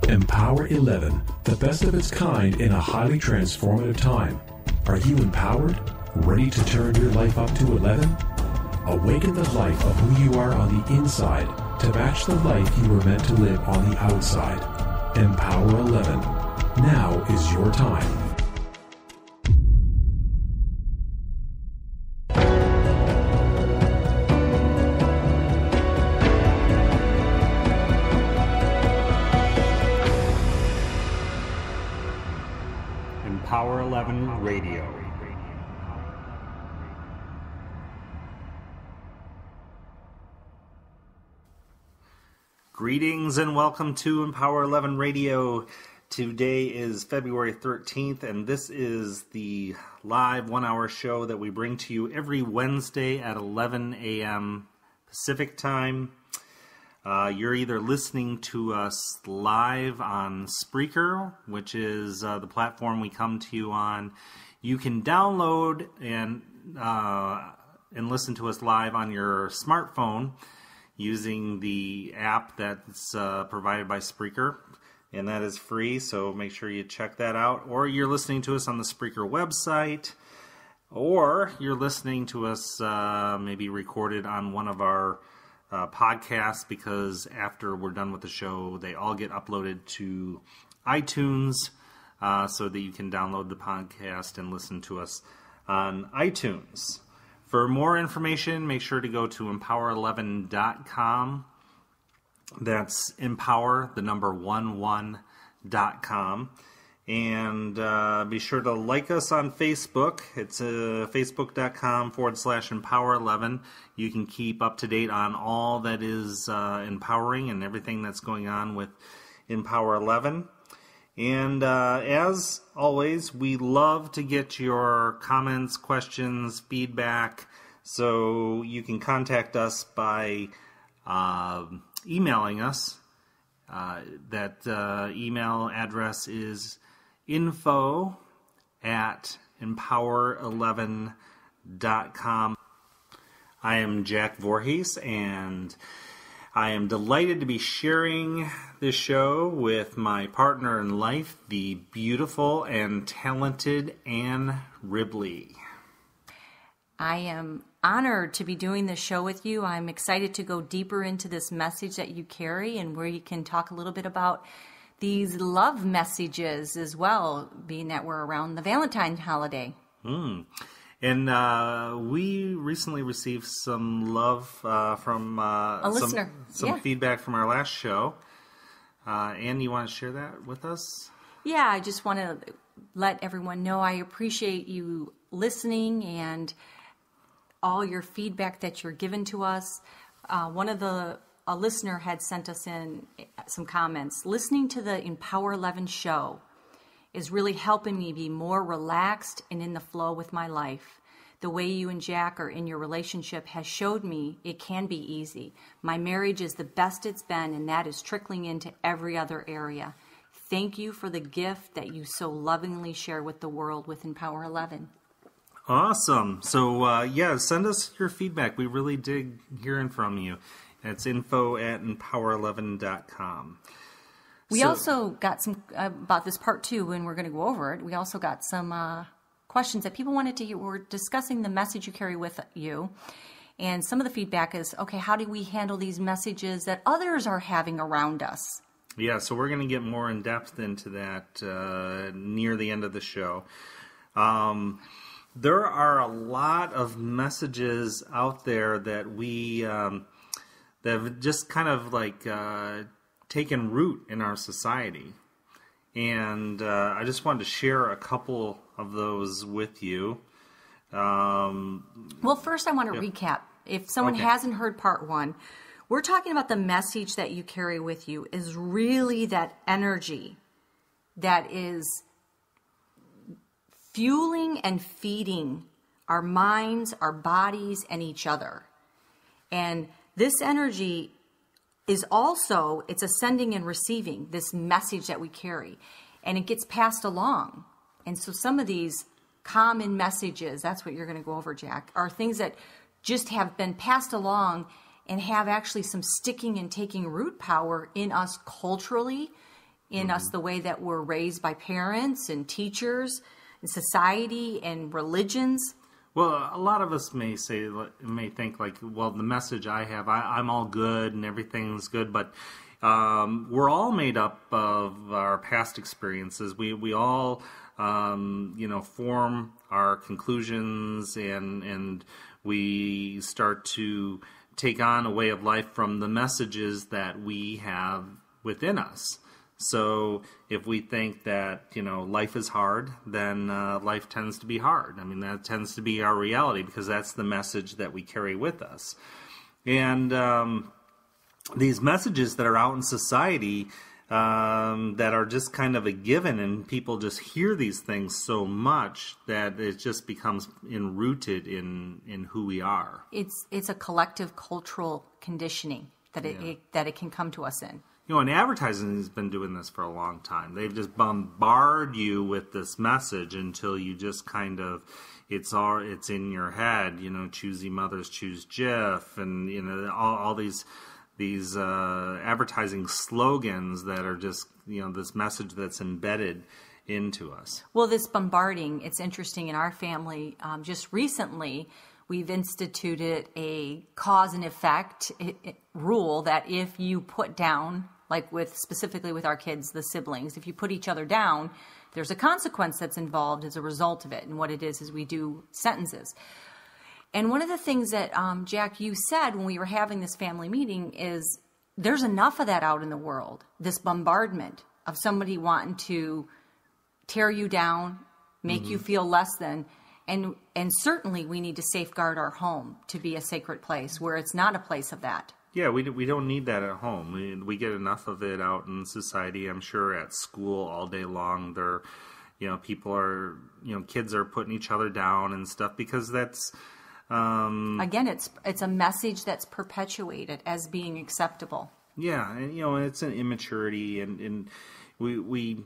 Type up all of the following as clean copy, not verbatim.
Empower 11, the best of its kind in a highly transformative time. Are you empowered? Ready to turn your life up to 11? Awaken the life of who you are on the inside to match the life you were meant to live on the outside. Empower 11. Now is your time. Empower 11 Radio. Greetings and welcome to Empower 11 Radio. Today is February 13th, and this is the live one-hour show that we bring to you every Wednesday at 11 a.m. Pacific Time. You're either listening to us live on Spreaker, which is the platform we come to you on. You can download and listen to us live on your smartphone using the app that's provided by Spreaker, and that is free, so make sure you check that out. Or you're listening to us on the Spreaker website, or you're listening to us maybe recorded on one of our podcasts, because after we're done with the show, they all get uploaded to iTunes so that you can download the podcast and listen to us on iTunes. For more information, make sure to go to empower11.com. That's empower, the number 11.com. And be sure to like us on Facebook. It's facebook.com/empower11. You can keep up to date on all that is empowering and everything that's going on with Empower 11. And as always, we love to get your comments, questions, feedback. So you can contact us by emailing us. That email address is info@empower11.com. I am Jack Voorhees, and I am delighted to be sharing this show with my partner in life, the beautiful and talented Anne Ribley. I am honored to be doing this show with you. I'm excited to go deeper into this message that you carry, and where you can talk a little bit about these love messages as well, being that we're around the Valentine holiday. And we recently received some love from a listener. Some feedback from our last show. Anne, you want to share that with us? Yeah, I just want to let everyone know I appreciate you listening and all your feedback that you're giving to us. A listener had sent us in some comments. Listening to the Empower 11 show is really helping me be more relaxed and in the flow with my life. The way you and Jack are in your relationship has showed me it can be easy. My marriage is the best it's been, and that is trickling into every other area. Thank you for the gift that you so lovingly share with the world with Empower 11. Awesome. So, send us your feedback. We really dig hearing from you. It's info@empower11.com. We also got some, about this part 2, and we're going to go over it. We also got some questions that people wanted to hear. We're discussing the message you carry with you. And some of the feedback is, okay, how do we handle these messages that others are having around us? Yeah, so we're going to get more in depth into that near the end of the show. There are a lot of messages out there that we that have just kind of like taken root in our society. And I just wanted to share a couple of those with you. Well, first I want to recap. If someone hasn't heard part 1, we're talking about the message that you carry with you is really that energy that is fueling and feeding our minds, our bodies, and each other. And this energy is also, it's ascending and receiving this message that we carry. And it gets passed along. And so some of these common messages, that's what you're going to go over, Jack, are things that just have been passed along and have actually some sticking and taking root power in us culturally in us the way that we're raised by parents and teachers and society and religions. Well, a lot of us may think like, well, the message I have, I'm all good and everything's good, but we're all made up of our past experiences. We all, form our conclusions and we start to take on a way of life from the messages that we have within us. So if we think that, life is hard, then life tends to be hard. I mean, that tends to be our reality because that's the message that we carry with us. And these messages that are out in society that are just kind of a given, and people just hear these things so much that it just becomes enrooted in who we are. It's a collective cultural conditioning that it can come to us in. And advertising has been doing this for a long time. They've just bombard you with this message until you just kind of, it's in your head. Choosy mothers choose Jif, and all these advertising slogans that are just this message that's embedded into us. Well, this bombarding, it's interesting in our family. Just recently, we've instituted a cause and effect rule that if you put down, like specifically with our kids, the siblings, if you put each other down, there's a consequence that's involved as a result of it. And what it is we do sentences. And one of the things that, Jack, you said when we were having this family meeting is there's enough of that out in the world, this bombardment of somebody wanting to tear you down, make you feel less than. And certainly we need to safeguard our home to be a sacred place where it's not a place of that. Yeah, we don't need that at home. We get enough of it out in society. I'm sure at school all day long, people are, kids are putting each other down and stuff because that's... Again, it's a message that's perpetuated as being acceptable. Yeah, and it's an immaturity, and we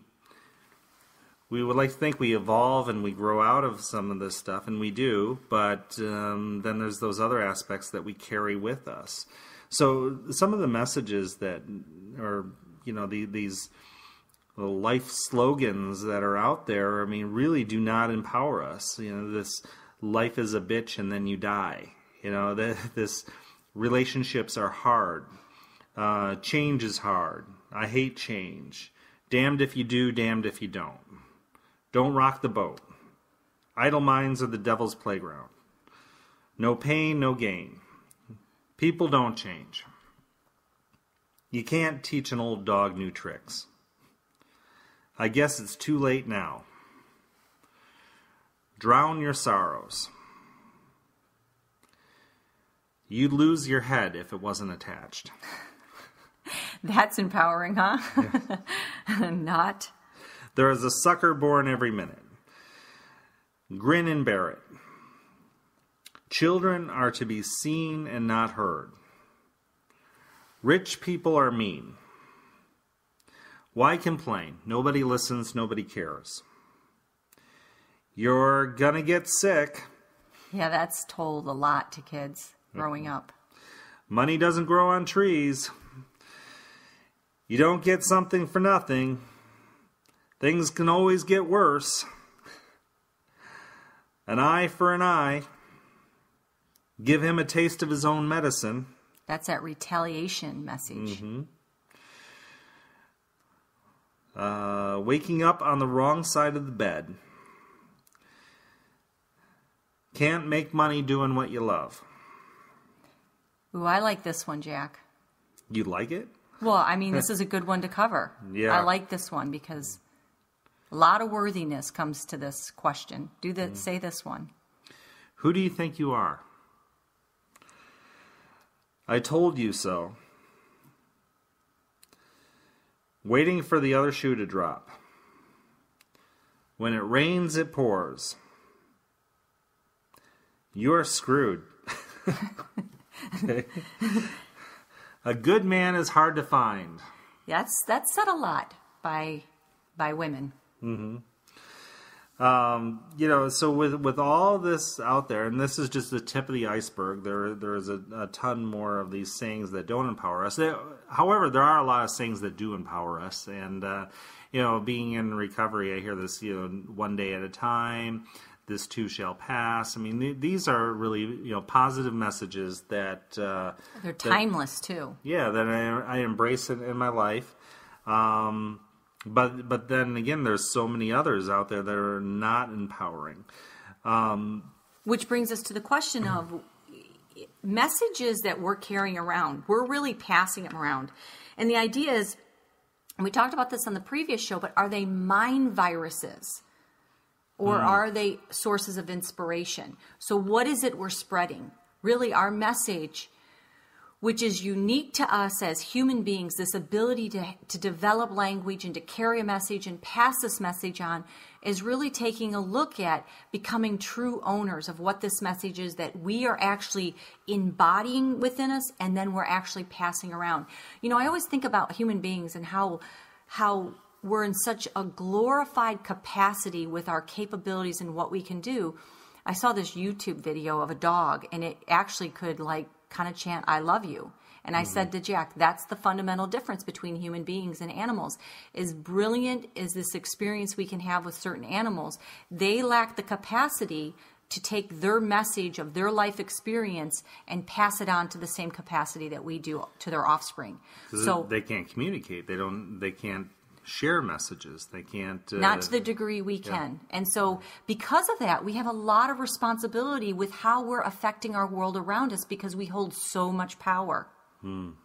would like to think we evolve and we grow out of some of this stuff, and we do, but then there's those other aspects that we carry with us. So some of the messages that are, these life slogans that are out there, really do not empower us. This life is a bitch and then you die. This relationships are hard. Change is hard. I hate change. Damned if you do, damned if you don't. Don't rock the boat. Idle minds are the devil's playground. No pain, no gain. People don't change. You can't teach an old dog new tricks. I guess it's too late now. Drown your sorrows. You'd lose your head if it wasn't attached. That's empowering, huh? Yeah. Not. There is a sucker born every minute. Grin and bear it. Children are to be seen and not heard. Rich people are mean. Why complain? Nobody listens, nobody cares. You're gonna get sick. Yeah, that's told a lot to kids growing up. Money doesn't grow on trees. You don't get something for nothing. Things can always get worse. An eye for an eye. Give him a taste of his own medicine. That's that retaliation message. Mm-hmm. Waking up on the wrong side of the bed. Can't make money doing what you love. Ooh, I like this one, Jack. You like it? Well, this is a good one to cover. Yeah. I like this one because a lot of worthiness comes to this question. Say this one. Who do you think you are? I told you so. Waiting for the other shoe to drop. When it rains, it pours. You're screwed. Okay. A good man is hard to find. That's said a lot by women. Mm-hmm. So with all this out there, and this is just the tip of the iceberg, there is a ton more of these sayings that don't empower us. However, there are a lot of sayings that do empower us. And, being in recovery, I hear this, one day at a time, this too shall pass. I mean, these are really, positive messages that... They're timeless, too. Yeah, that I embrace it in my life. But then again, there's so many others out there that are not empowering. Which brings us to the question of messages that we're carrying around. We're really passing them around. And the idea is, and we talked about this on the previous show, but are they mind viruses? Or are they sources of inspiration? So what is it we're spreading? Really, our message, which is unique to us as human beings, this ability to develop language and to carry a message and pass this message on, is really taking a look at becoming true owners of what this message is that we are actually embodying within us, and then we're actually passing around. I always think about human beings and how we're in such a glorified capacity with our capabilities and what we can do. I saw this YouTube video of a dog, and it actually could kind of chant, "I love you." And I said to Jack, that's the fundamental difference between human beings and animals. As brilliant as this experience we can have with certain animals, they lack the capacity to take their message of their life experience and pass it on to the same capacity that we do to their offspring. So they can't communicate. They can't share messages. They can't... not to the degree we can. And so because of that, we have a lot of responsibility with how we're affecting our world around us, because we hold so much power. One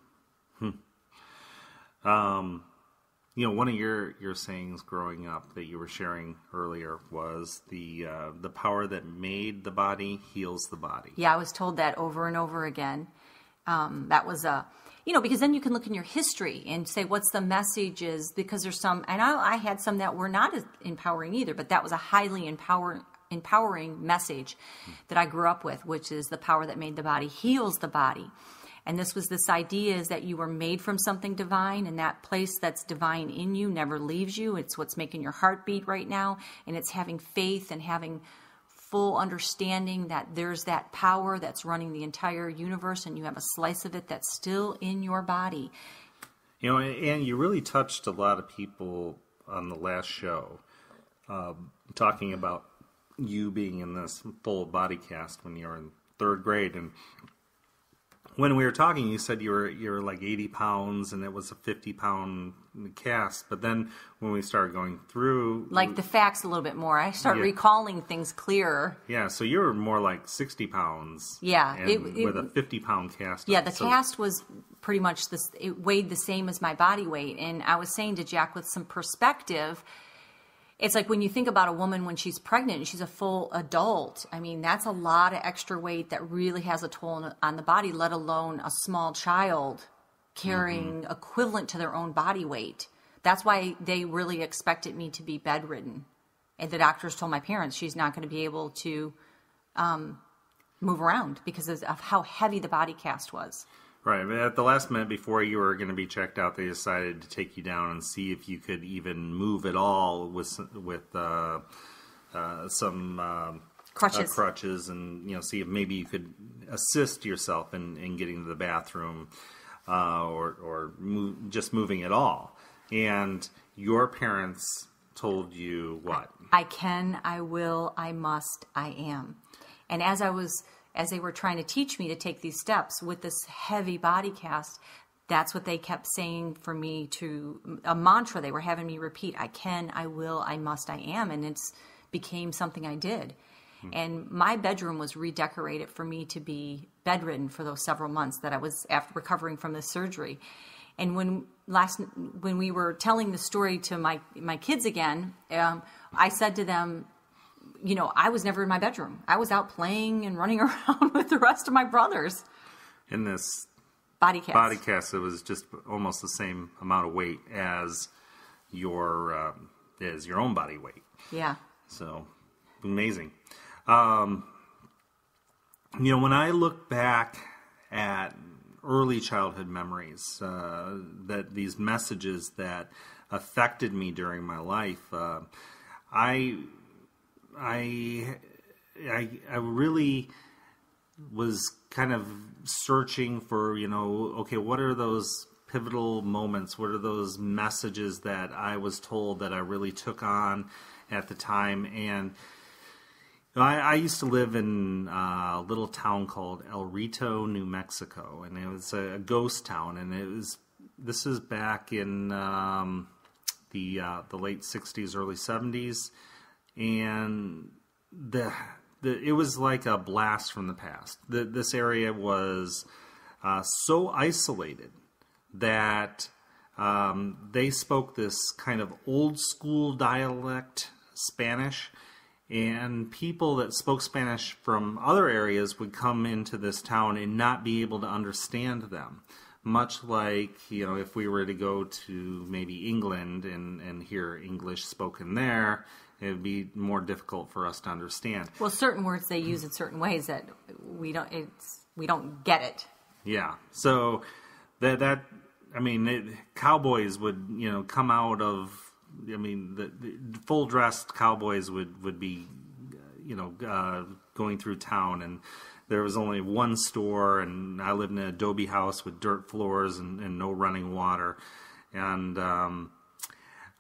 of your sayings growing up that you were sharing earlier was the power that made the body heals the body. Yeah, I was told that over and over again. That was because then you can look in your history and say, what's the messages? Because there's some, and I had some that were not as empowering either, but that was a highly empowering message that I grew up with, which is the power that made the body heals the body. And this was this idea is that you were made from something divine, and that place that's divine in you never leaves you. It's what's making your heart beat right now, and it's having faith and having full understanding that there's that power that's running the entire universe, and you have a slice of it that's still in your body. And you really touched a lot of people on the last show, talking about you being in this full body cast when you were in third grade. And when we were talking, you said you were like 80 pounds, and it was a 50-pound cast. But then when we started going through... the facts a little bit more. I start recalling things clearer. Yeah, so you were more like 60 pounds. Yeah. With a 50-pound cast. Yeah, cast was pretty much this. It weighed the same as my body weight. And I was saying to Jack, with some perspective, it's like when you think about a woman when she's pregnant and she's a full adult, I mean, that's a lot of extra weight that really has a toll on the body, let alone a small child carrying equivalent to their own body weight. That's why they really expected me to be bedridden. And the doctors told my parents she's not going to be able to move around because of how heavy the body cast was. Right. At the last minute before you were going to be checked out, they decided to take you down and see if you could even move at all with some crutches, and see if maybe you could assist yourself in getting to the bathroom, or just moving at all. And your parents told you what? I can, I will, I must, I am. And as they were trying to teach me to take these steps with this heavy body cast, that's what they kept saying for me, to a mantra they were having me repeat: I can, I will, I must, I am. And it's became something I did. And my bedroom was redecorated for me to be bedridden for those several months that I was after recovering from this surgery. And when we were telling the story to my kids again, I said to them, I was never in my bedroom. I was out playing and running around with the rest of my brothers. In this body cast, it was just almost the same amount of weight as your own body weight. Yeah. So amazing. When I look back at early childhood memories, that these messages that affected me during my life, I I really was kind of searching for, okay, what are those pivotal moments? What are those messages that I was told that I really took on at the time? And I used to live in a little town called El Rito, New Mexico, and it was a ghost town. And this is back in the late '60s, early '70s, and it was like a blast from the past. This area was so isolated that they spoke this kind of old school dialect Spanish, and people that spoke Spanish from other areas would come into this town and not be able to understand them. Much like, if we were to go to maybe England and hear English spoken there, it would be more difficult for us to understand. Well, certain words they use in certain ways that we don't get it. Yeah. So cowboys would, come out of, the full dressed cowboys would be, going through town, and there was only one store, and I lived in an adobe house with dirt floors and no running water. And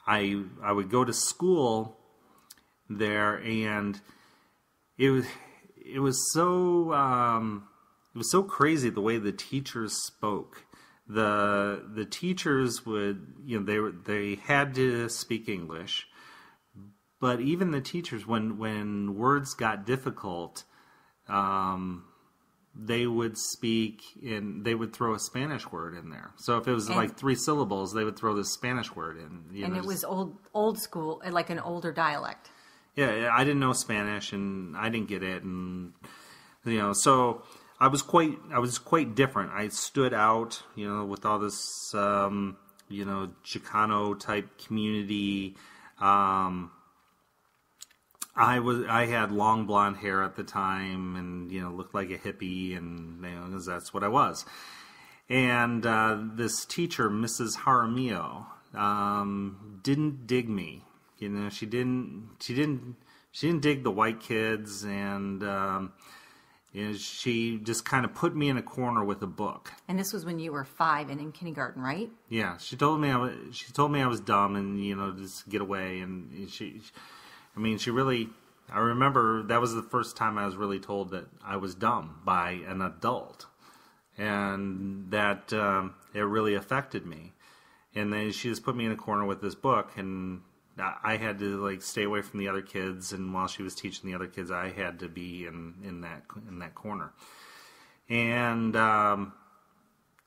I would go to school there, and it was so crazy the way the teachers spoke. The teachers would, they had to speak English, but even the teachers, when words got difficult, they would they would throw a Spanish word in there. So if it was like 3 syllables, they would throw this Spanish word in. And it was old school, like an older dialect. Yeah, I didn't know Spanish, and I didn't get it, and so I was quite different. I stood out, with all this, Chicano type community. I had long blonde hair at the time, and looked like a hippie, and because that's what I was. And this teacher, Mrs. Jaramillo, didn't dig me. She didn't dig the white kids, and she just kind of put me in a corner with a book. And this was when you were 5 and in kindergarten, right? Yeah, she told me I was dumb, and just get away. And she really. I remember that was the first time I was really told that I was dumb by an adult, and that it really affected me. And then she just put me in a corner with this book, and I had to stay away from the other kids, and while she was teaching the other kids, I had to be in that corner. And I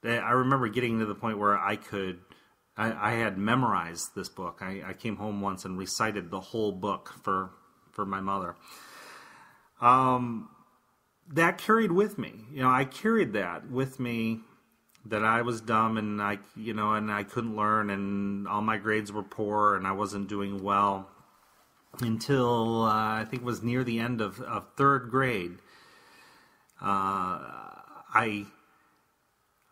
remember getting to the point where I had memorized this book. I came home once and recited the whole book for my mother. That carried with me. I carried that with me, that I was dumb, and I couldn't learn, and all my grades were poor, and I wasn't doing well until I think it was near the end of 3rd grade. I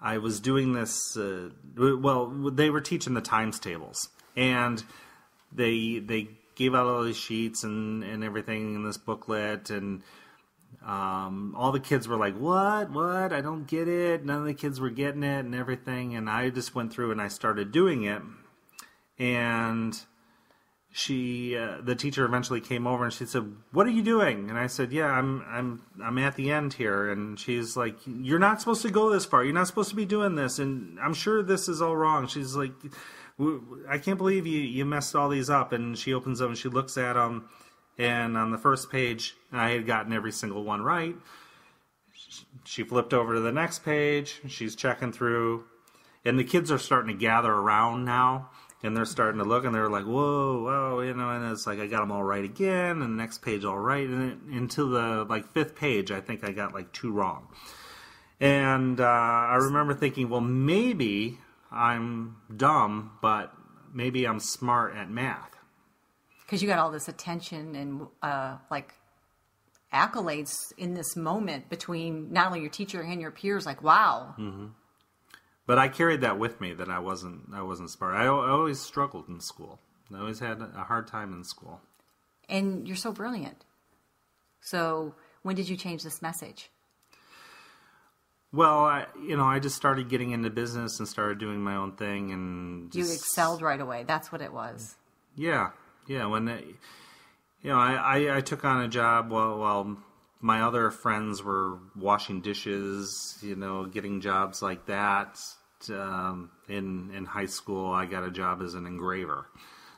was doing this. They were teaching the times tables, and they gave out all these sheets and everything in this booklet, and all the kids were like, what? I don't get it. None of the kids were getting it and everything. And I just went through and I started doing it. And the teacher eventually came over and she said, "What are you doing?" And I said, "Yeah, I'm at the end here." And she's like, "You're not supposed to go this far. You're not supposed to be doing this. And I'm sure this is all wrong." She's like, "I can't believe you messed all these up." And she opens them and she looks at them. And on the first page, I had gotten every single one right. She flipped over to the next page. She's checking through. And the kids are starting to gather around now. And they're starting to look, and they're like, whoa, and it's like I got them all right again, and the next page all right. And until the 5th page, I think I got 2 wrong. And I remember thinking, well, maybe I'm dumb, but maybe I'm smart at math. Because you got all this attention and accolades in this moment between not only your teacher and your peers. Like, wow. Mm-hmm. But I carried that with me, that I wasn't smart. I always struggled in school. I always had a hard time in school. And you're so brilliant. So when did you change this message? Well, I just started getting into business and started doing my own thing, and You excelled right away. That's what it was. Yeah. When I took on a job while my other friends were washing dishes, getting jobs like that. In high school, I got a job as an engraver.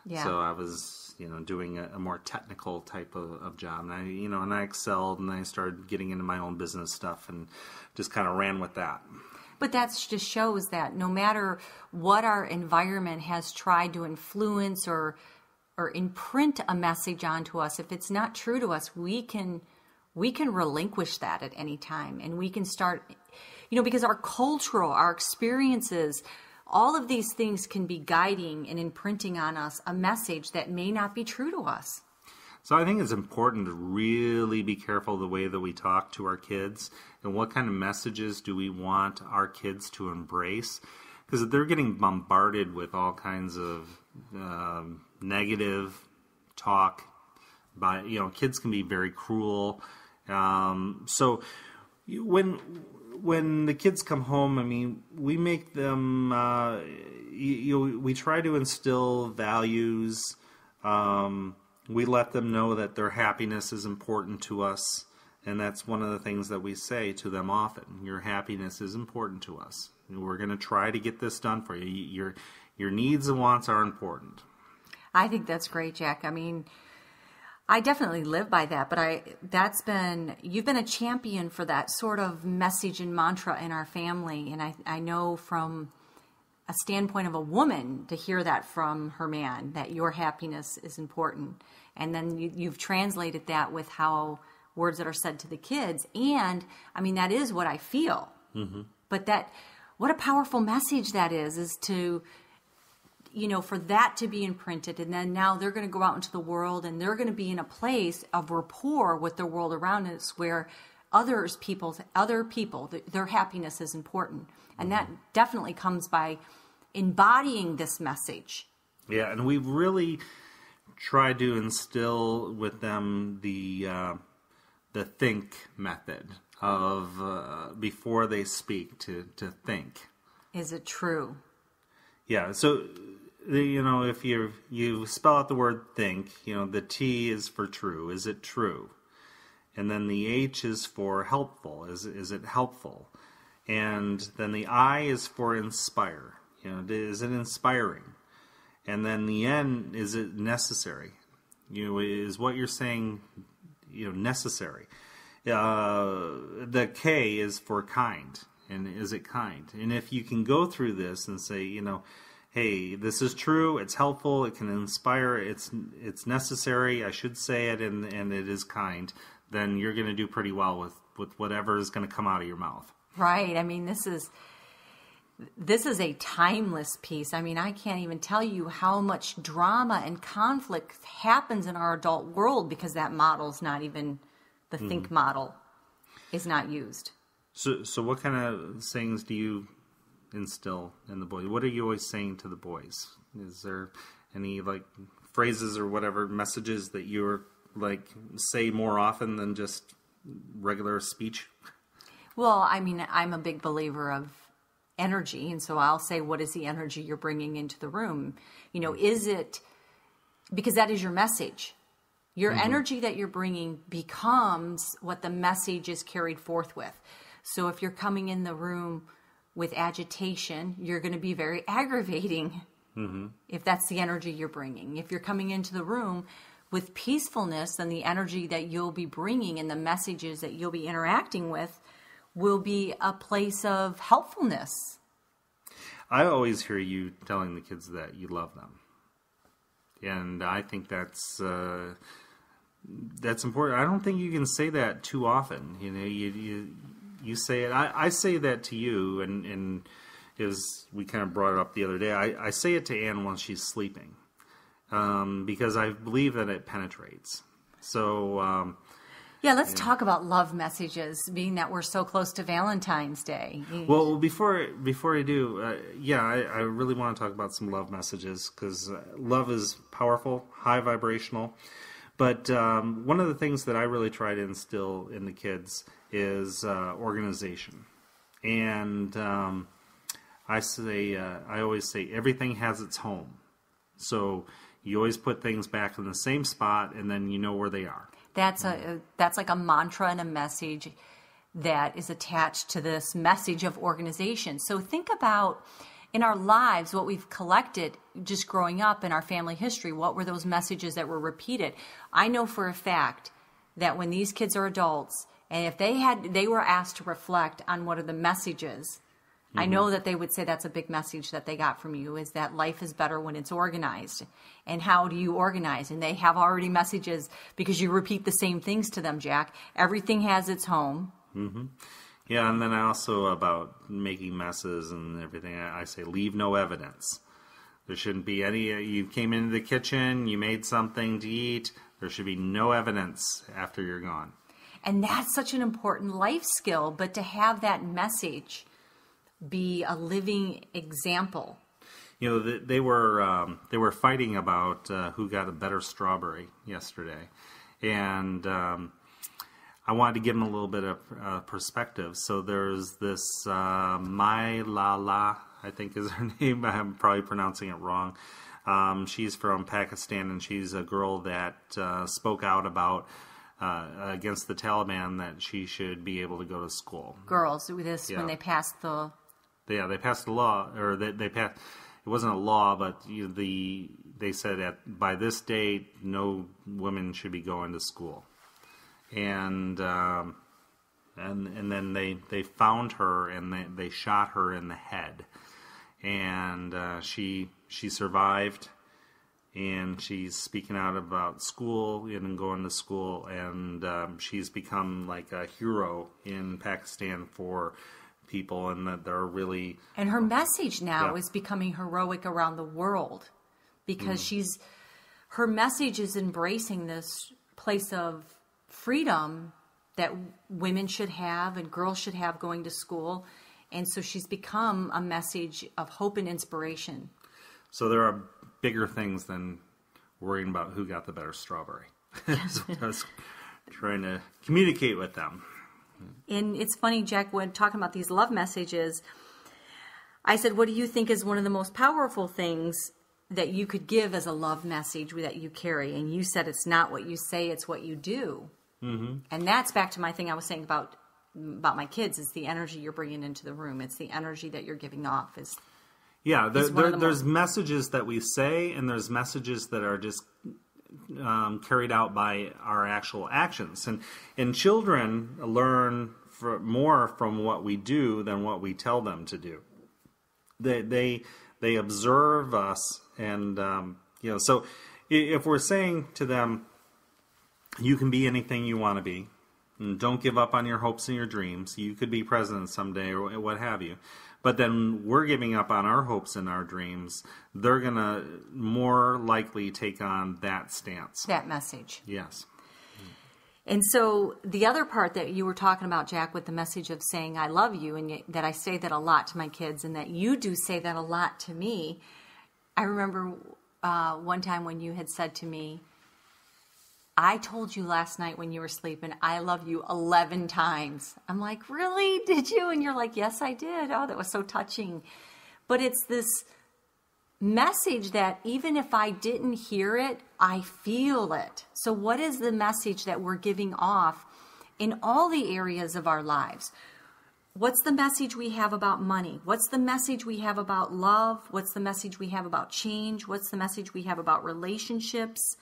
Yeah. So I was, doing a more technical type of job, and I excelled, and I started getting into my own business stuff, and just kind of ran with that. But that just shows that no matter what our environment has tried to influence or imprint a message onto us, if it's not true to us, we can relinquish that at any time, and we can start, because our our experiences, all of these things can be guiding and imprinting on us a message that may not be true to us. So I think it's important to really be careful the way that we talk to our kids, and what kind of messages do we want our kids to embrace, because they're getting bombarded with all kinds of negative talk. Kids can be very cruel. So when the kids come home, we make them, we try to instill values. We let them know that their happiness is important to us. And that's one of the things that we say to them often. Your happiness is important to us. We're going to try to get this done for you. Your needs and wants are important. I think that's great, Jack. I definitely live by that, but you've been a champion for that sort of message and mantra in our family. And I know from a standpoint of a woman to hear that from her man, that your happiness is important. And then you've translated that with how words that are said to the kids. And that is what I feel. Mm-hmm. But what a powerful message that is to, for that to be imprinted, and then now they're going to go out into the world, and they're going to be in a place of rapport with the world around us, where other people, their happiness is important, and that definitely comes by embodying this message. Yeah, and we've really tried to instill with them the think method of before they speak to think. Is it true? Yeah, so if you spell out the word think, the T is for true. Is it true? And then the H is for helpful. Is it helpful? And then the I is for inspire. Is it inspiring? And then the N, is it necessary? Is what you're saying, necessary? The K is for kind. And is it kind? And if you can go through this and say, hey, this is true, it's helpful, it can inspire, it's necessary, I should say it, and it is kind, then you're going to do pretty well with whatever is going to come out of your mouth. Right. This is a timeless piece. I can't even tell you how much drama and conflict happens in our adult world because that model's not even, the think model is not used. So what kind of sayings do you instill in the boys? What are you always saying to the boys? Is there any phrases or whatever messages that you're say more often than just regular speech? Well, I'm a big believer of energy, and so I'll say, what is the energy you're bringing into the room? Is it, because that is your message. Your energy that you're bringing becomes what the message is carried forth with. So if you're coming in the room with agitation, you're going to be very aggravating if that's the energy you're bringing. If you're coming into the room with peacefulness, then the energy that you'll be bringing and the messages that you'll be interacting with will be a place of helpfulness. I always hear you telling the kids that you love them. And I think that's important. I don't think you can say that too often. You say it. I say that to you, and as we kind of brought it up the other day, I say it to Ann while she's sleeping, because I believe that it penetrates. So let's talk about love messages, being that we're so close to Valentine's Day. Well, before I do, I really want to talk about some love messages, because love is powerful, high vibrational. But one of the things that I really try to instill in the kids is organization. And I always say everything has its home. So you always put things back in the same spot, and then you know where they are. That's like a mantra and a message that is attached to this message of organization. So think about in our lives what we've collected just growing up in our family history. What were those messages that were repeated? I know for a fact that when these kids are adults, and if they were asked to reflect on what are the messages, I know that they would say that's a big message that they got from you, is that life is better when it's organized. And how do you organize? And they have already messages because you repeat the same things to them, Jack. Everything has its home. Mm-hmm. Yeah, and then I also about making messes and everything, I say leave no evidence. There shouldn't be any, you came into the kitchen, you made something to eat, there should be no evidence after you're gone. And that's such an important life skill, but to have that message be a living example. You know, they were fighting about who got a better strawberry yesterday, and I wanted to give them a little bit of perspective. So there's this Mai Lala, I think is her name. I'm probably pronouncing it wrong. She's from Pakistan, and she's a girl that spoke out about against the Taliban that she should be able to go to school. Girls, when they passed the... Yeah, they passed a law, or they passed. It wasn't a law, but they said by this date, no women should be going to school, and then they found her and they shot her in the head, and she survived, and she's speaking out about school and going to school, and she's become like a hero in Pakistan for people, and that they're really... And her message now is becoming heroic around the world, because her message is embracing this place of freedom that women should have and girls should have going to school. And so she's become a message of hope and inspiration. So there are bigger things than worrying about who got the better strawberry. That's what I was trying to communicate with them. And it's funny, Jack, when talking about these love messages, I said, what do you think is one of the most powerful things that you could give as a love message that you carry? And you said it's not what you say, it's what you do. Mm-hmm. And that's back to my thing I was saying about my kids. It's the energy you're bringing into the room. It's the energy that you're giving off. There's messages that we say, and there's messages that are just carried out by our actual actions, and children learn more from what we do than what we tell them to do. They observe us, and so if we're saying to them, you can be anything you want to be, and don't give up on your hopes and your dreams. You could be president someday, or what have you. But then we're giving up on our hopes and our dreams. They're going to more likely take on that stance. That message. Yes. And so the other part that you were talking about, Jack, with the message of saying I love you, and that I say that a lot to my kids, and that you do say that a lot to me. I remember one time when you had said to me, I told you last night when you were sleeping, I love you 11 times. I'm like, really? Did you? And you're like, yes, I did. Oh, that was so touching. But it's this message that even if I didn't hear it, I feel it. So what is the message that we're giving off in all the areas of our lives? What's the message we have about money? What's the message we have about love? What's the message we have about change? What's the message we have about relationships?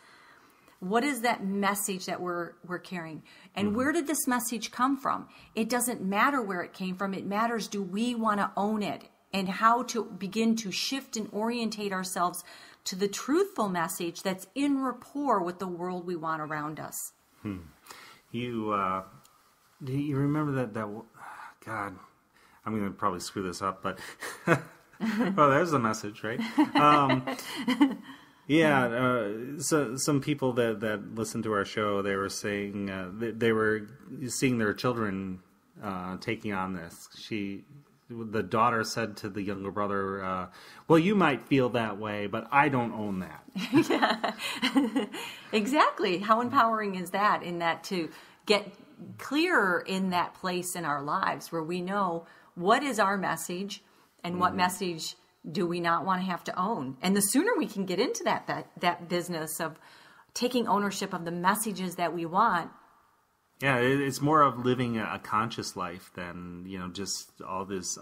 What is that message that we're carrying? And where did this message come from? It doesn't matter where it came from. It matters, do we want to own it? And how to begin to shift and orientate ourselves to the truthful message that's in rapport with the world we want around us. You remember that God, I'm going to probably screw this up, but well, there's the message, right? So some people that listened to our show, they were saying they were seeing their children taking on this. the daughter said to the younger brother, well, you might feel that way, but I don't own that. Yeah, exactly. How empowering is that, in that to get clearer in that place in our lives where we know what is our message and what message do we not want to have to own. And the sooner we can get into that business of taking ownership of the messages that we want. Yeah, it's more of living a conscious life than, just all this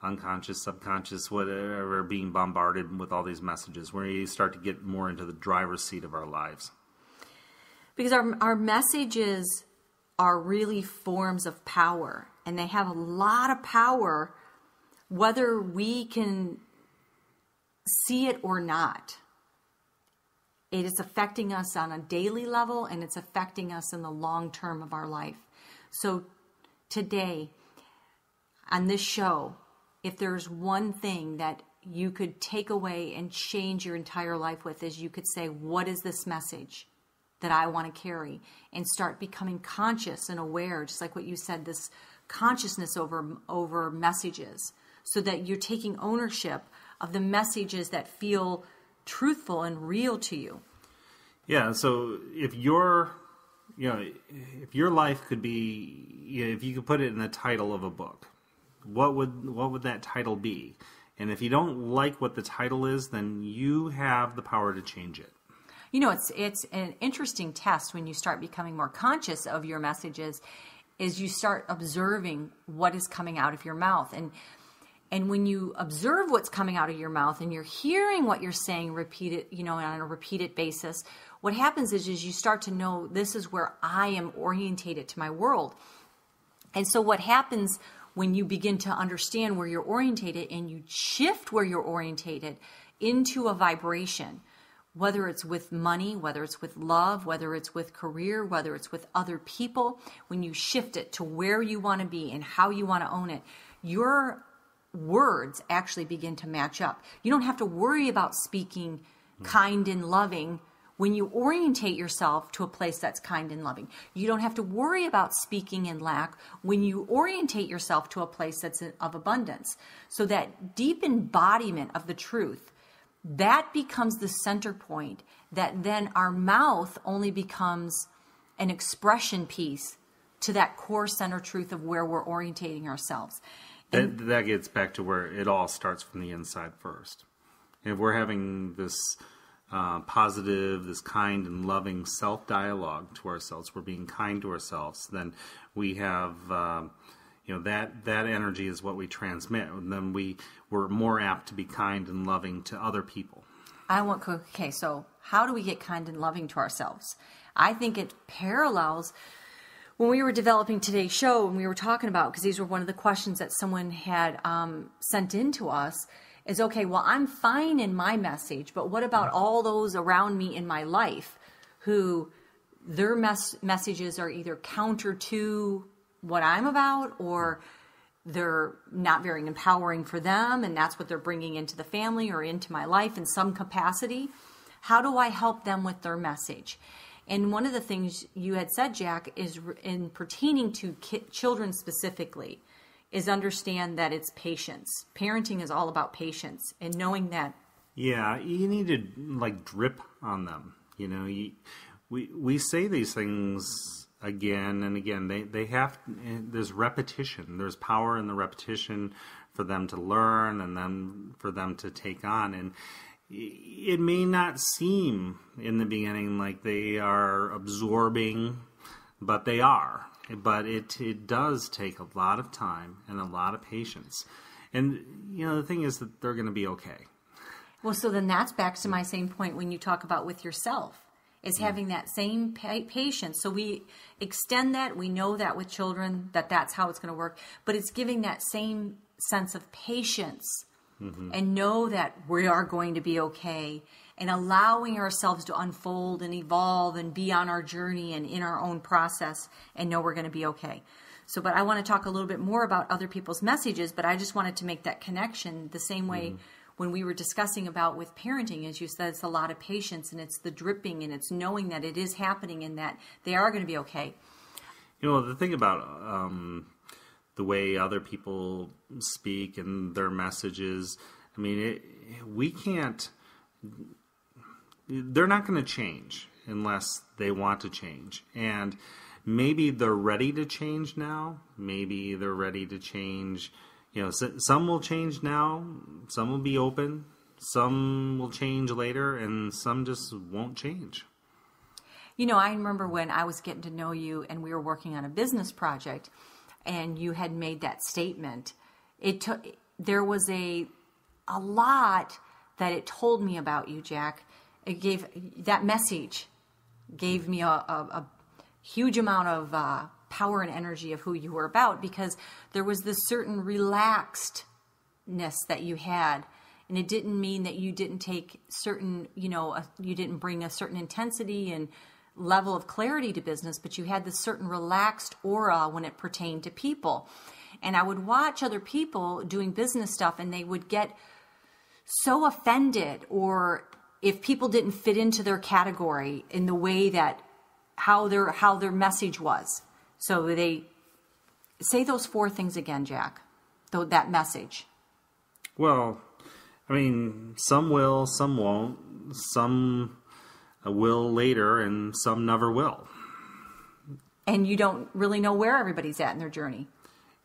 unconscious, subconscious, whatever, being bombarded with all these messages, where you start to get more into the driver's seat of our lives. Because our messages are really forms of power, and they have a lot of power whether we can see it or not. It is affecting us on a daily level, and it's affecting us in the long term of our life. So today, on this show, if there's one thing that you could take away and change your entire life with, is you could say, what is this message that I want to carry? And start becoming conscious and aware, just like what you said, this consciousness over messages, so that you're taking ownership of the messages that feel truthful and real to you. Yeah, so if your life could be, if you could put it in the title of a book, what would that title be? And if you don't like what the title is, then you have the power to change it. It's an interesting test when you start becoming more conscious of your messages, is you start observing what is coming out of your mouth. And when you observe what's coming out of your mouth and you're hearing what you're saying repeated, on a repeated basis, what happens is you start to know, this is where I am orientated to my world. And so what happens when you begin to understand where you're orientated and you shift where you're orientated into a vibration, whether it's with money, whether it's with love, whether it's with career, whether it's with other people, when you shift it to where you want to be and how you want to own it, your words actually begin to match up. You don't have to worry about speaking kind and loving when you orientate yourself to a place that's kind and loving. You don't have to worry about speaking in lack when you orientate yourself to a place that's of abundance. So that deep embodiment of the truth, that becomes the center point, that then our mouth only becomes an expression piece to that core center truth of where we're orientating ourselves. That gets back to where it all starts from the inside first. And if we're having this positive, this kind and loving self-dialogue to ourselves, we're being kind to ourselves, then we have, that energy is what we transmit. And then we're more apt to be kind and loving to other people. Okay, so how do we get kind and loving to ourselves? I think it parallels when we were developing today's show, and we were talking about, because these were one of the questions that someone had sent in to us, is, okay, well, I'm fine in my message, but what about all those around me in my life who their messages are either counter to what I'm about, or they're not very empowering for them, and that's what they're bringing into the family or into my life in some capacity? How do I help them with their message? And one of the things you had said, Jack, is in pertaining to children specifically, is understand that it's patience. Parenting is all about patience and knowing that. Yeah, you need to drip on them. We say these things again and again. They have, there's repetition. There's power in the repetition for them to learn and then for them to take on. And it may not seem in the beginning like they are absorbing, but they are. But it does take a lot of time and a lot of patience. And, the thing is that they're going to be okay. Well, so then that's back to my same point when you talk about with yourself, is having that same patience. So we extend that. We know that with children, that's how it's going to work. But it's giving that same sense of patience. Mm-hmm. And know that we are going to be okay, and allowing ourselves to unfold and evolve and be on our journey and in our own process, and know we're going to be okay. So, but I want to talk a little bit more about other people's messages, but I just wanted to make that connection the same way when we were discussing about with parenting, as you said, it's a lot of patience, and it's the dripping, and it's knowing that it is happening and that they are going to be okay. The thing about the way other people speak and their messages. I mean, we can't. They're not going to change unless they want to change. And maybe they're ready to change now. Maybe they're ready to change. Some will change now. Some will be open. Some will change later, and some just won't change. I remember when I was getting to know you and we were working on a business project and you had made that statement. There was a lot that it told me about you, Jack. That message gave me a huge amount of power and energy of who you were about, because there was this certain relaxedness that you had. And it didn't mean that you didn't take certain, you didn't bring a certain intensity and level of clarity to business, but you had this certain relaxed aura when it pertained to people. And I would watch other people doing business stuff and they would get so offended, or if people didn't fit into their category in the way that how their message was. So they say those 4 things again, Jack, that message. Well, I mean, some will, some won't. Some will later, and some never will. And you don't really know where everybody's at in their journey.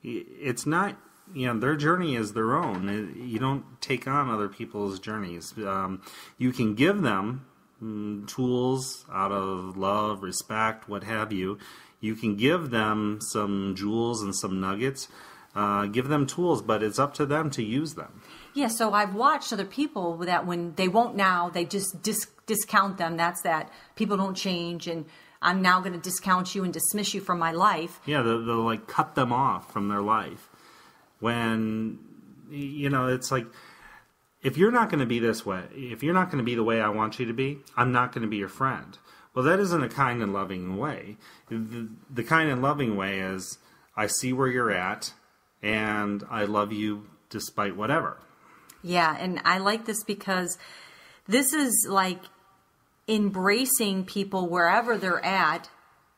It's not, their journey is their own. You don't take on other people's journeys. You can give them tools out of love, respect, what have you. You can give them some jewels and some nuggets. Give them tools, but it's up to them to use them. Yeah, so I've watched other people that when they won't now, they just discount them. That's that. People don't change, and I'm now going to discount you and dismiss you from my life. Yeah, they'll like cut them off from their life. When, it's like, if you're not going to be this way, if you're not going to be the way I want you to be, I'm not going to be your friend. Well, that isn't a kind and loving way. The kind and loving way is, I see where you're at, and I love you despite whatever. Yeah, and I like this because this is like embracing people wherever they're at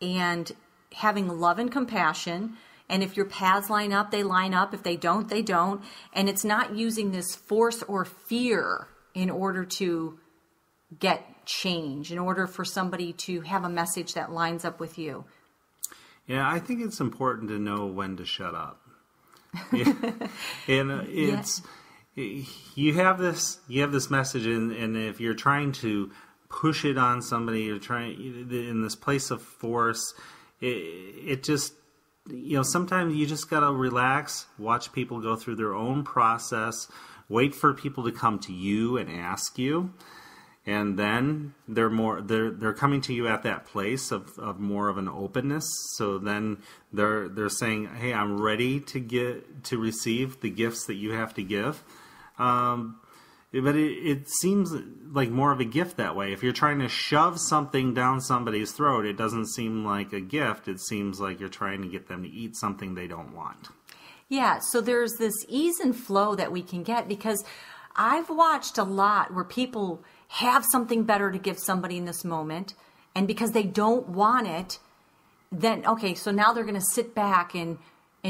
and having love and compassion. And if your paths line up, they line up. If they don't, they don't. And it's not using this force or fear in order to get change, in order for somebody to have a message that lines up with you. Yeah, I think it's important to know when to shut up. And it's... Yeah. You have this message, and if you're trying to push it on somebody, you're trying in this place of force. It just, sometimes you just gotta relax, watch people go through their own process, wait for people to come to you and ask you, and then they're coming to you at that place of more of an openness. So then they're saying, "Hey, I'm ready to receive the gifts that you have to give." But it seems like more of a gift that way. If you're trying to shove something down somebody's throat, it doesn't seem like a gift. It seems like you're trying to get them to eat something they don't want. Yeah, so there's this ease and flow that we can get, because I've watched a lot where people have something better to give somebody in this moment, and because they don't want it, then, okay, so now they're going to sit back and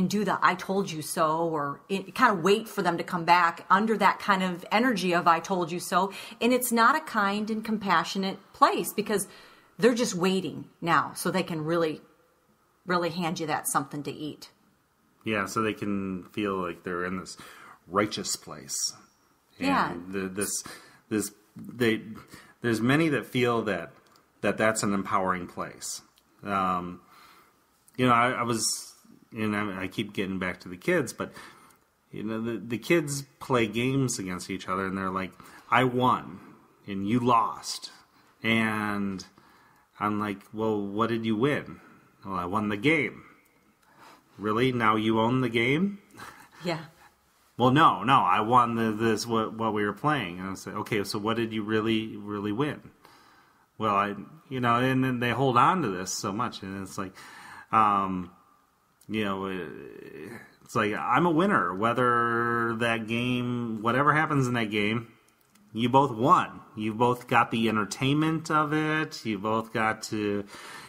do the I told you so, or kind of wait for them to come back under that kind of energy of I told you so. And it's not a kind and compassionate place, because they're just waiting now so they can really, really hand you that something to eat. Yeah, so they can feel like they're in this righteous place. And there's many that feel that's an empowering place. I was... And I keep getting back to the kids, but the kids play games against each other, and they're like, "I won, and you lost," and I'm like, "Well, what did you win?" "Well, I won the game." "Really? Now you own the game?" Yeah. "Well, no, I won what we were playing." And I said, "Okay, so what did you really win?" "Well, and then they hold on to this so much, and it's like, it's like, I'm a winner, whether that game, whatever happens in that game, you both won. You both got the entertainment of it. You both got to,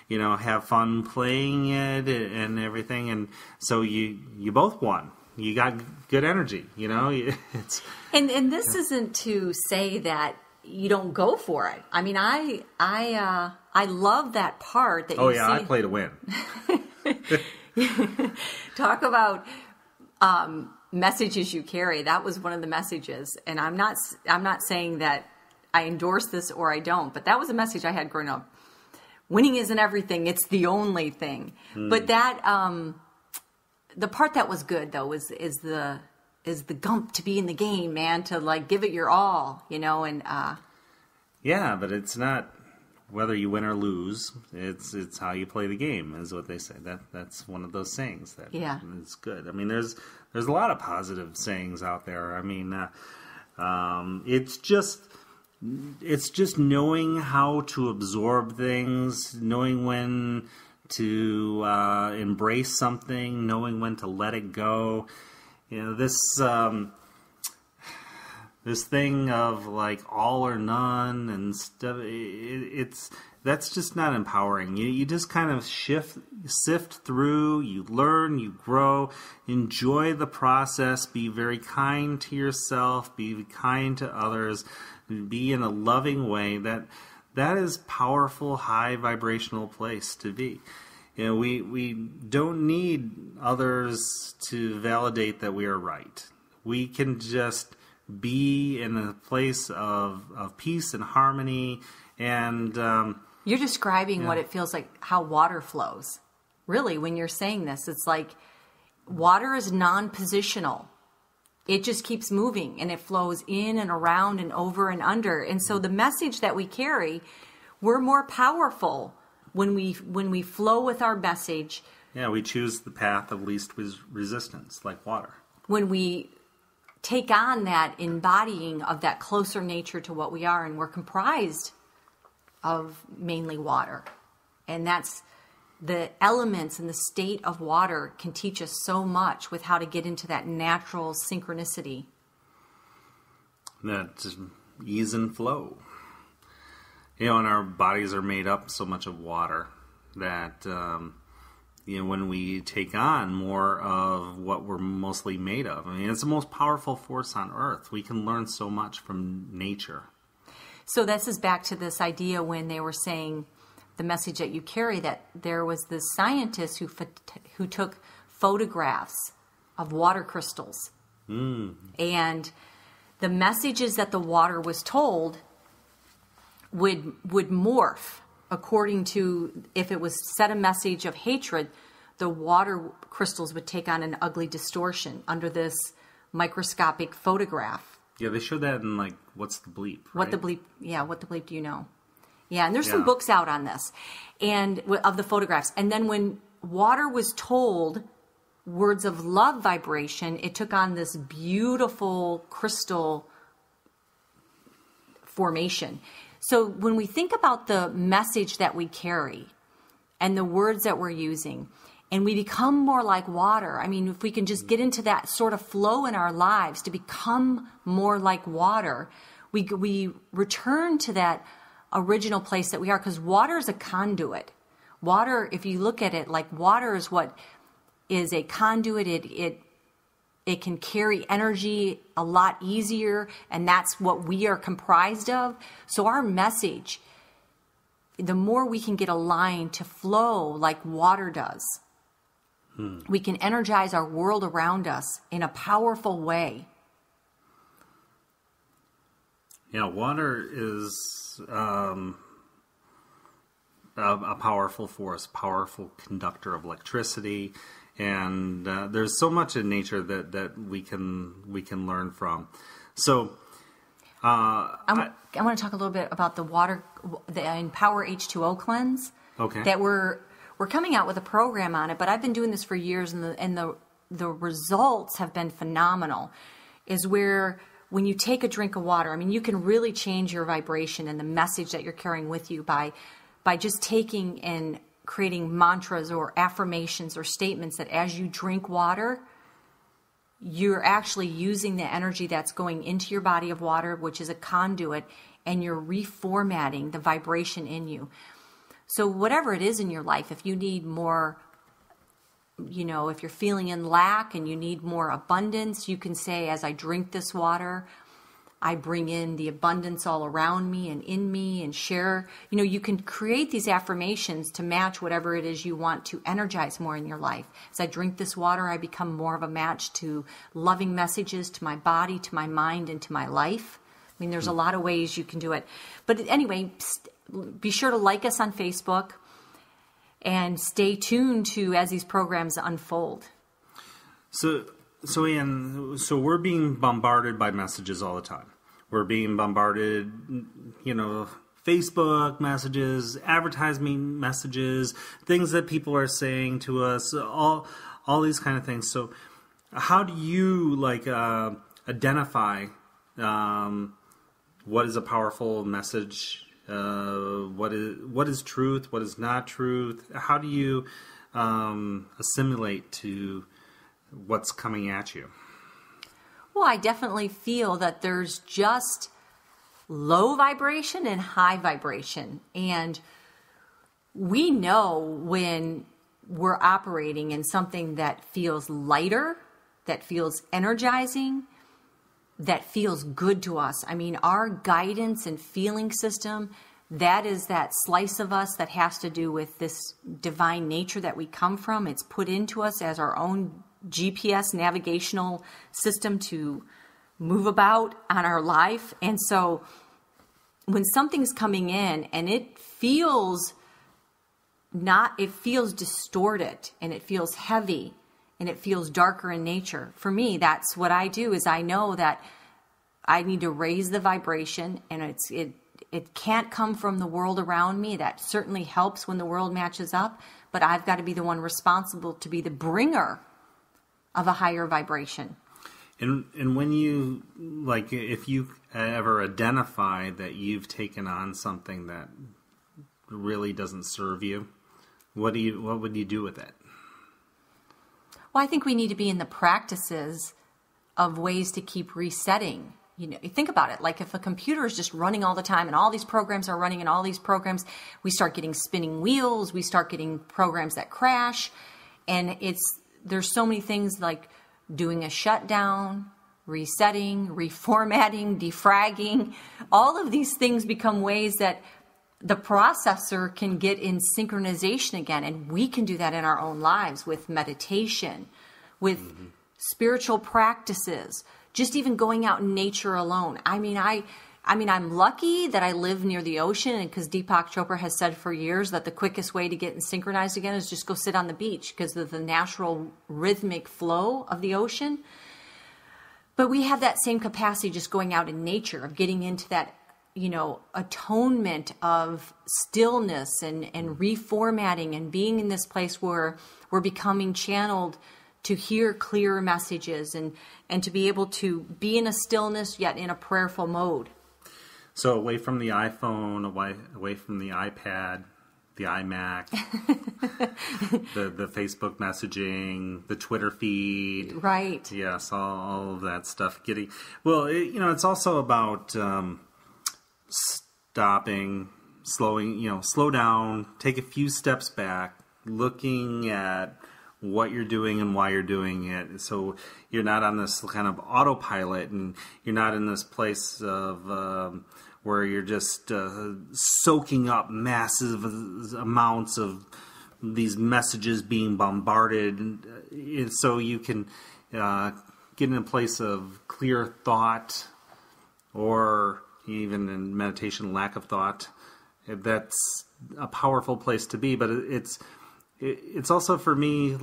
have fun playing it and everything. And so you both won. You got good energy, It's and this isn't to say that you don't go for it. I mean, I love that part that you see. I play to win. Talk about messages you carry. That was one of the messages, and I'm not saying that I endorse this or I don't, but that was a message I had growing up. Winning isn't everything; it's the only thing. But that the part that was good though is the gump to be in the game, man, to like give it your all, and yeah, but it's not whether you win or lose. It's how you play the game, is what they say. That's one of those sayings that is good. I mean, there's a lot of positive sayings out there. I mean, it's just knowing how to absorb things, knowing when to embrace something, knowing when to let it go. This thing of like all or none and stuff, that's just not empowering. You just kind of sift through, you learn, you grow, enjoy the process, be very kind to yourself, be kind to others, be in a loving way. That is powerful, high vibrational place to be. We don't need others to validate that we are right. We can just be in a place of peace and harmony. And you're describing what it feels like, how water flows. Really, when you're saying this, it's like water is non-positional. It just keeps moving, and it flows in and around and over and under. And so the message that we carry, we're more powerful when we flow with our message. Yeah, we choose the path of least resistance, like water. When we take on that embodying of that closer nature to what we are, and we're comprised of mainly water. And that's the elements and the state of water can teach us so much with how to get into that natural synchronicity. That ease and flow. And our bodies are made up so much of water that, when we take on more of what we're mostly made of, I mean, it's the most powerful force on earth. We can learn so much from nature. So this is back to this idea when they were saying the message that you carry, that there was this scientist who took photographs of water crystals. And the messages that the water was told would morph according to, if it was set a message of hatred, the water crystals would take on an ugly distortion under this microscopic photograph. Yeah, they showed that in like What's the Bleep, right? What the Bleep do you know? Yeah, and there's some books out on this, and of the photographs. And then when water was told words of love vibration, it took on this beautiful crystal formation. So when we think about the message that we carry and the words that we're using, and we become more like water, I mean, if we can just get into that sort of flow in our lives to become more like water, we return to that original place that we are, because water is a conduit. Water, if you look at it, like water is what is a conduit. It can carry energy a lot easier, and that's what we are comprised of. So our message, the more we can get aligned to flow like water does, we can energize our world around us in a powerful way. Yeah, water is a powerful force, powerful conductor of electricity, and there's so much in nature that we can learn from. So I want to talk a little bit about the water, the Empower H2O cleanse. Okay. That we're coming out with a program on it, but I've been doing this for years, and the results have been phenomenal. Is where when you take a drink of water, I mean, you can really change your vibration and the message that you're carrying with you by just taking and creating mantras or affirmations or statements that as you drink water, you're actually using the energy that's going into your body of water, which is a conduit, and you're reformatting the vibration in you. So whatever it is in your life, if you need more, if you're feeling in lack and you need more abundance, you can say, as I drink this water, I bring in the abundance all around me and in me and share. You can create these affirmations to match whatever it is you want to energize more in your life. As I drink this water, I become more of a match to loving messages to my body, to my mind, and to my life. I mean, there's a lot of ways you can do it. But anyway, be sure to like us on Facebook and stay tuned to as these programs unfold. So Ann, we're being bombarded by messages all the time. We're being bombarded, Facebook messages, advertising messages, things that people are saying to us, all these kind of things. So how do you identify what is a powerful message? What is truth? What is not truth? How do you assimilate to what's coming at you? Well, I definitely feel that there's just low vibration and high vibration. And we know when we're operating in something that feels lighter, that feels energizing, that feels good to us. I mean, our guidance and feeling system, that is that slice of us that has to do with this divine nature that we come from. It's put into us as our own GPS navigational system to move about on our life. And so when something's coming in and it feels distorted and it feels heavy and it feels darker in nature, for me, that's what I do. Is I know that I need to raise the vibration, and it can't come from the world around me. That certainly helps when the world matches up, but I've got to be the one responsible to be the bringer of a higher vibration. And when you, if you ever identify that you've taken on something that really doesn't serve you, what would you do with it? Well, I think we need to be in the practices of ways to keep resetting. Think about it. Like if a computer is just running all the time and all these programs are running and all these programs, we start getting spinning wheels, we start getting programs that crash. And there's so many things like doing a shutdown, resetting, reformatting, defragging. All of these things become ways that the processor can get in synchronization again. And we can do that in our own lives with meditation, with spiritual practices, just even going out in nature alone. I mean, I'm lucky that I live near the ocean, because Deepak Chopra has said for years that the quickest way to get synchronized again is just go sit on the beach because of the natural rhythmic flow of the ocean. But we have that same capacity just going out in nature, of getting into that, atonement of stillness and reformatting and being in this place where we're becoming channeled to hear clearer messages and to be able to be in a stillness yet in a prayerful mode. So away from the iPhone, away from the iPad, the iMac, the Facebook messaging, the Twitter feed. Right. Yes, all of that stuff. It's also about stopping, slow down, take a few steps back, looking at what you're doing and why you're doing it. So you're not on this kind of autopilot, and you're not in this place of where you're just soaking up massive amounts of these messages being bombarded. And so you can get in a place of clear thought, or even in meditation, lack of thought. That's a powerful place to be, but it's also for me,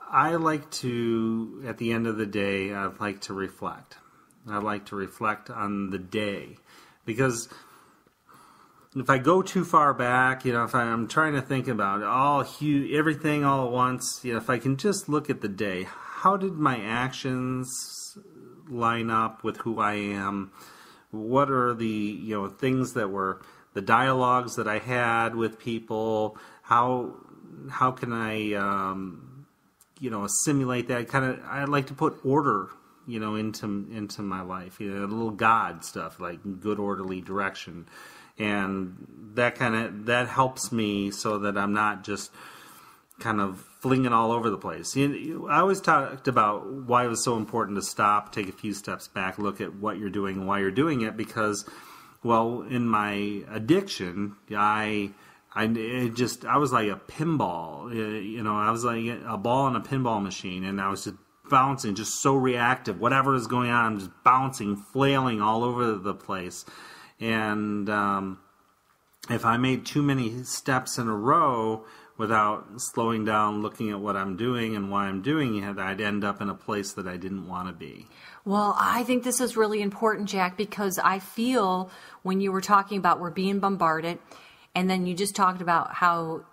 I like to, at the end of the day, I like to reflect. I like to reflect on the day, because if I go too far back, if I'm trying to think about everything all at once, if I can just look at the day, how did my actions line up with who I am? What are the things that were the dialogues that I had with people? How can I simulate that I like to put order, into my life, a little God stuff, like good orderly direction. And that helps me so that I'm not just kind of flinging all over the place. I always talked about why it was so important to stop, take a few steps back, look at what you're doing and why you're doing it, because, well, in my addiction, I was like a pinball, I was like a ball in a pinball machine, and I was just bouncing, just so reactive. Whatever is going on, I'm just bouncing, flailing all over the place. And if I made too many steps in a row without slowing down, looking at what I'm doing and why I'm doing it, I'd end up in a place that I didn't want to be. Well, I think this is really important, Jack, because I feel when you were talking about we're being bombarded, and then you just talked about how,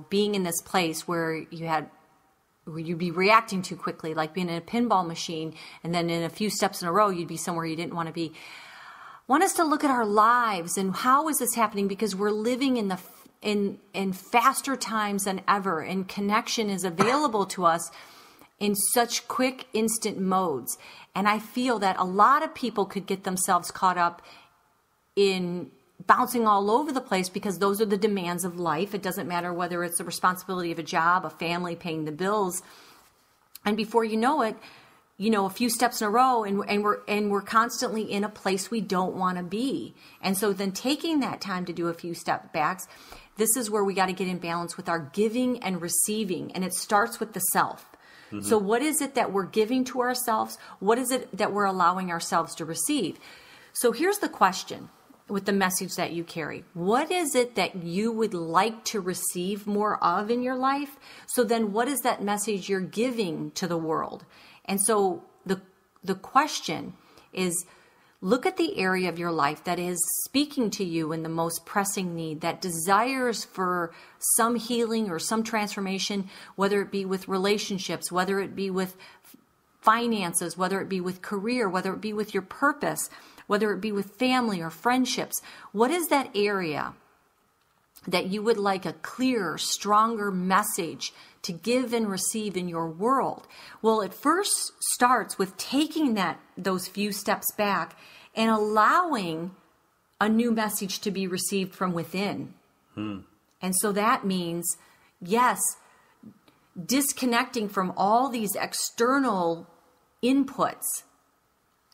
being in this place where you'd be reacting too quickly, like being in a pinball machine, and then in a few steps in a row, you'd be somewhere you didn't want to be. I want us to look at our lives and how is this happening, because we're living in faster times than ever, and connection is available to us in such quick, instant modes. And I feel that a lot of people could get themselves caught up in bouncing all over the place because those are the demands of life. It doesn't matter whether it's the responsibility of a job, a family, paying the bills. And before you know it, a few steps in a row, and we're constantly in a place we don't want to be. And so then taking that time to do a few step backs, this is where we got to get in balance with our giving and receiving. And it starts with the self. Mm-hmm. So what is it that we're giving to ourselves? What is it that we're allowing ourselves to receive? So here's the question with the message that you carry. What is it that you would like to receive more of in your life? So then what is that message you're giving to the world? And so the question is, look at the area of your life that is speaking to you in the most pressing need, that desires for some healing or some transformation, whether it be with relationships, whether it be with finances, whether it be with career, whether it be with your purpose, whether it be with family or friendships. What is that area that you would like a clearer, stronger message to give and receive in your world? Well, it first starts with taking those few steps back and allowing a new message to be received from within. And so that means, yes, disconnecting from all these external inputs,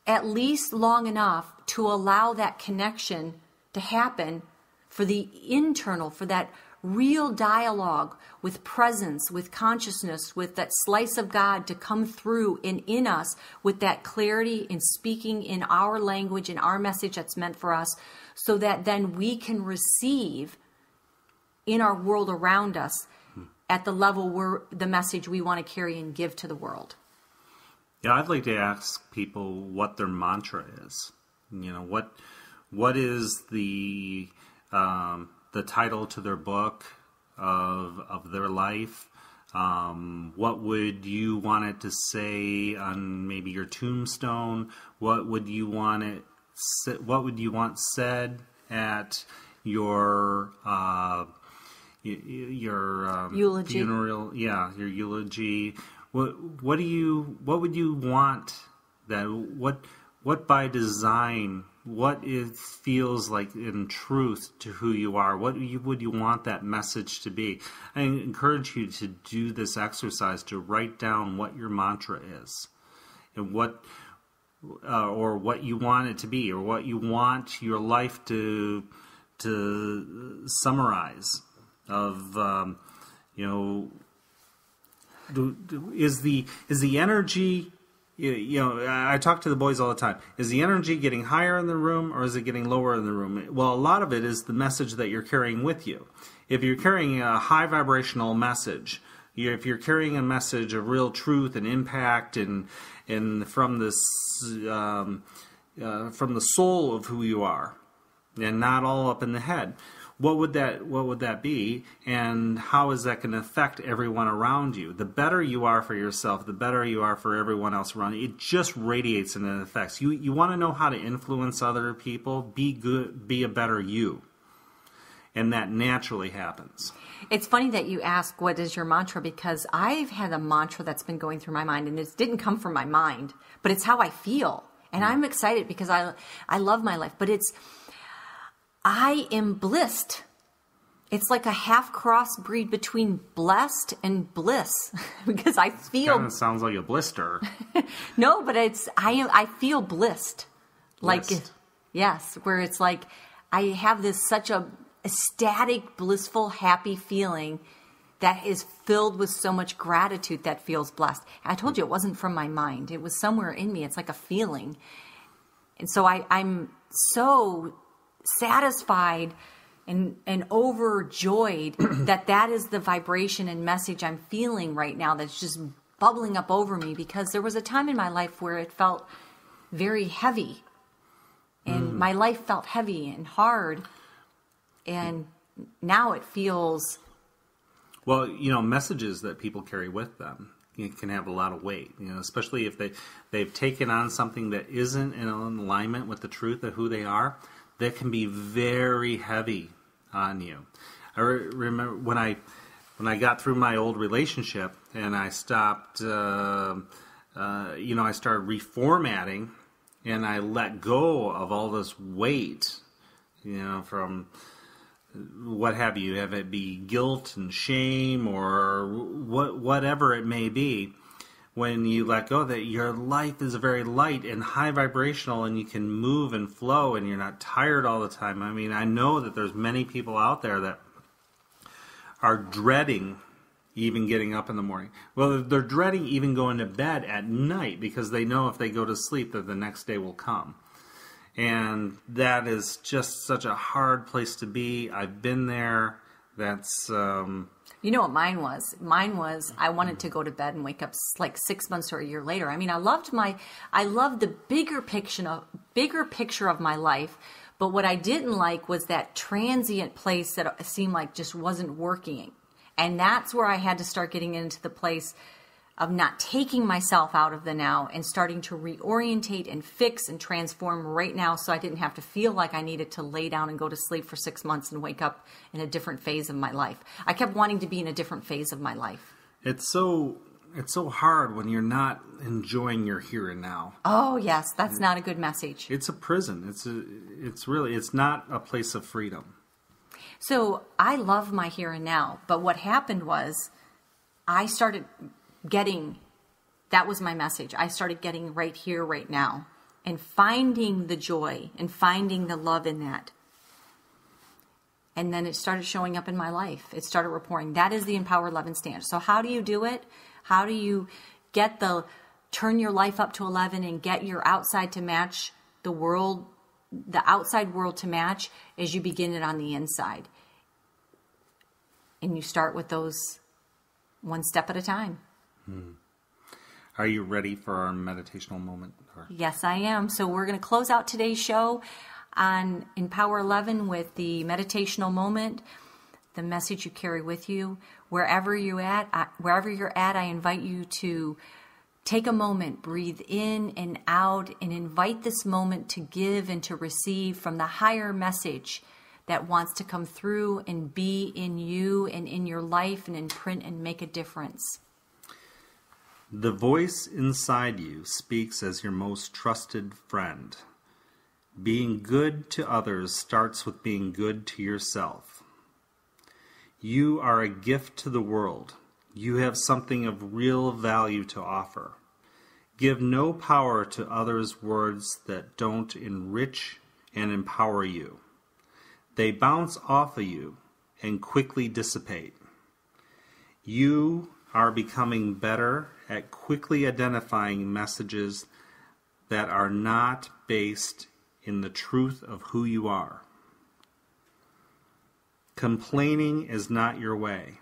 at least long enough to allow that connection to happen for the internal, for that real dialogue with presence, with consciousness, with that slice of God to come through and in us with that clarity in speaking in our language, in our message that's meant for us, so that then we can receive in our world around us at the level where the message we want to carry and give to the world. Yeah, I'd like to ask people what their mantra is. What is the title to their book of their life? What would you want it to say on maybe your tombstone? What would you want said at your eulogy. Funeral? Yeah, your eulogy. What would you want what by design, what it feels like in truth to who you are? What would you want that message to be? I encourage you to do this exercise, to write down what your mantra is, and what you want it to be, or what you want your life to summarize. Is the energy? I talk to the boys all the time. Is the energy getting higher in the room, or is it getting lower in the room? Well, a lot of it is the message that you're carrying with you. If you're carrying a high vibrational message, if you're carrying a message of real truth and impact, and from the soul of who you are, and not all up in the head, what would that be, and how is that going to affect everyone around you? The better you are for yourself, the better you are for everyone else around you. It just radiates and it affects. You want to know how to influence other people? Be good, be a better you. and that naturally happens. It's funny that you ask what is your mantra, because I've had a mantra that's been going through my mind, and it didn't come from my mind, but it's how I feel. And I'm excited because I love my life, but I am blissed. It's like a half crossbreed between blessed and bliss because I feel. Kind of sounds like a blister. No, but I feel blissed. Like, Blissed. yes, where it's like I have such a ecstatic, blissful, happy feeling that is filled with so much gratitude that feels blessed. I told you it wasn't from my mind. It was somewhere in me. It's like a feeling. And so I'm so satisfied and overjoyed that is the vibration and message I'm feeling right now that's just bubbling up over me, because there was a time in my life where it felt very heavy. And my life felt heavy and hard. And now it feels... Well, messages that people carry with them can have a lot of weight, especially if they've taken on something that isn't in alignment with the truth of who they are. That can be very heavy on you. I remember when I got through my old relationship and I stopped, I started reformatting, and I let go of all this weight, from what have you, have it be guilt and shame or whatever it may be. When you let go, that your life is very light and high vibrational, and you can move and flow, and you're not tired all the time. I mean, I know that there's many people out there that are dreading even getting up in the morning. Well, they're dreading even going to bed at night because they know if they go to sleep that the next day will come. And that is just such a hard place to be. I've been there. That's... You know what mine was? Mine was I wanted to go to bed and wake up like 6 months or a year later. I mean, I loved the bigger picture of my life, but what I didn't like was that transient place that seemed like just wasn't working. And that's where I had to start getting into the place of not taking myself out of the now and starting to reorientate and fix and transform right now, so I didn't have to feel like I needed to lay down and go to sleep for 6 months and wake up in a different phase of my life. I kept wanting to be in a different phase of my life. It's so hard when you're not enjoying your here and now. Oh yes, that's not a good message. It's a prison. It's not a place of freedom. So I love my here and now, but what happened was I started getting, that was my message. I started getting right here, right now, and finding the joy and finding the love in that. And then it started showing up in my life. It started reporting. That is the Empower 11 stand. So how do you do it? How do you turn your life up to 11 and get your outside to match the world, the outside world to match, as you begin it on the inside? And you start with those one step at a time. Are you ready for our meditational moment? Yes, I am. So we're going to close out today's show on Empower 11 with the meditational moment, the message you carry with you. Wherever you're at, I invite you to take a moment, breathe in and out, and invite this moment to give and to receive from the higher message that wants to come through and be in you and in your life and imprint and make a difference. The voice inside you speaks as your most trusted friend. Being good to others starts with being good to yourself. You are a gift to the world. You have something of real value to offer. Give no power to others' words that don't enrich and empower you. They bounce off of you and quickly dissipate. You are becoming better at quickly identifying messages that are not based in the truth of who you are. Complaining is not your way.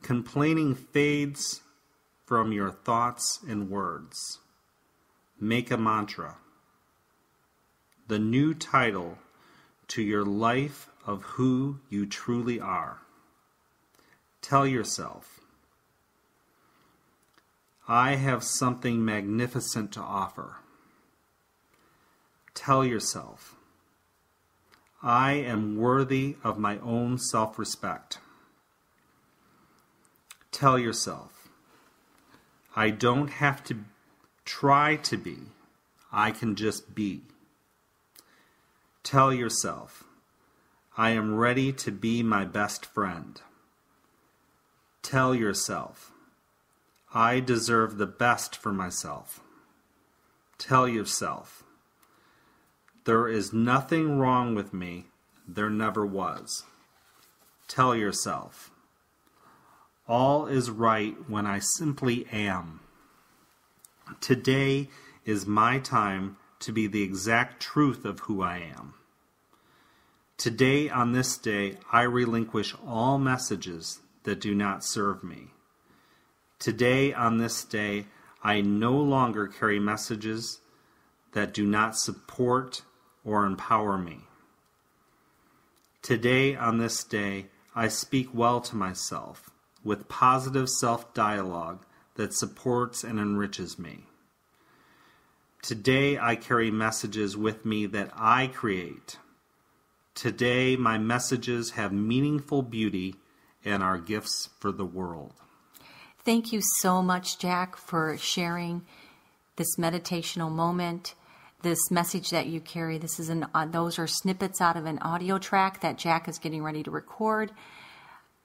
Complaining fades from your thoughts and words. Make a mantra. The new title to your life of who you truly are. Tell yourself, I have something magnificent to offer. Tell yourself, I am worthy of my own self-respect. Tell yourself, I don't have to try to be, I can just be. Tell yourself, I am ready to be my best friend. Tell yourself, I deserve the best for myself. Tell yourself, there is nothing wrong with me, there never was. Tell yourself, all is right when I simply am. Today is my time to be the exact truth of who I am. Today, on this day, I relinquish all messages that do not serve me. Today, on this day, I no longer carry messages that do not support or empower me. Today, on this day, I speak well to myself with positive self-dialogue that supports and enriches me. Today, I carry messages with me that I create. Today, my messages have meaningful beauty and are gifts for the world. Thank you so much, Jack, for sharing this meditational moment, this message that you carry. Those are snippets out of an audio track that Jack is getting ready to record.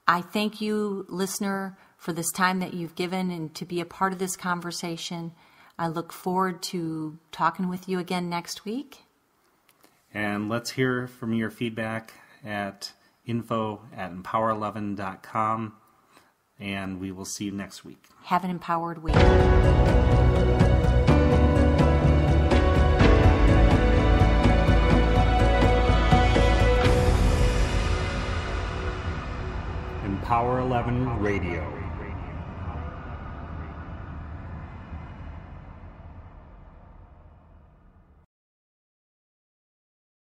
I thank you, listener, for this time that you've given and to be a part of this conversation. I look forward to talking with you again next week. And let's hear from your feedback at info@empower11.com. And we will see you next week. Have an empowered week. Empower 11 Radio.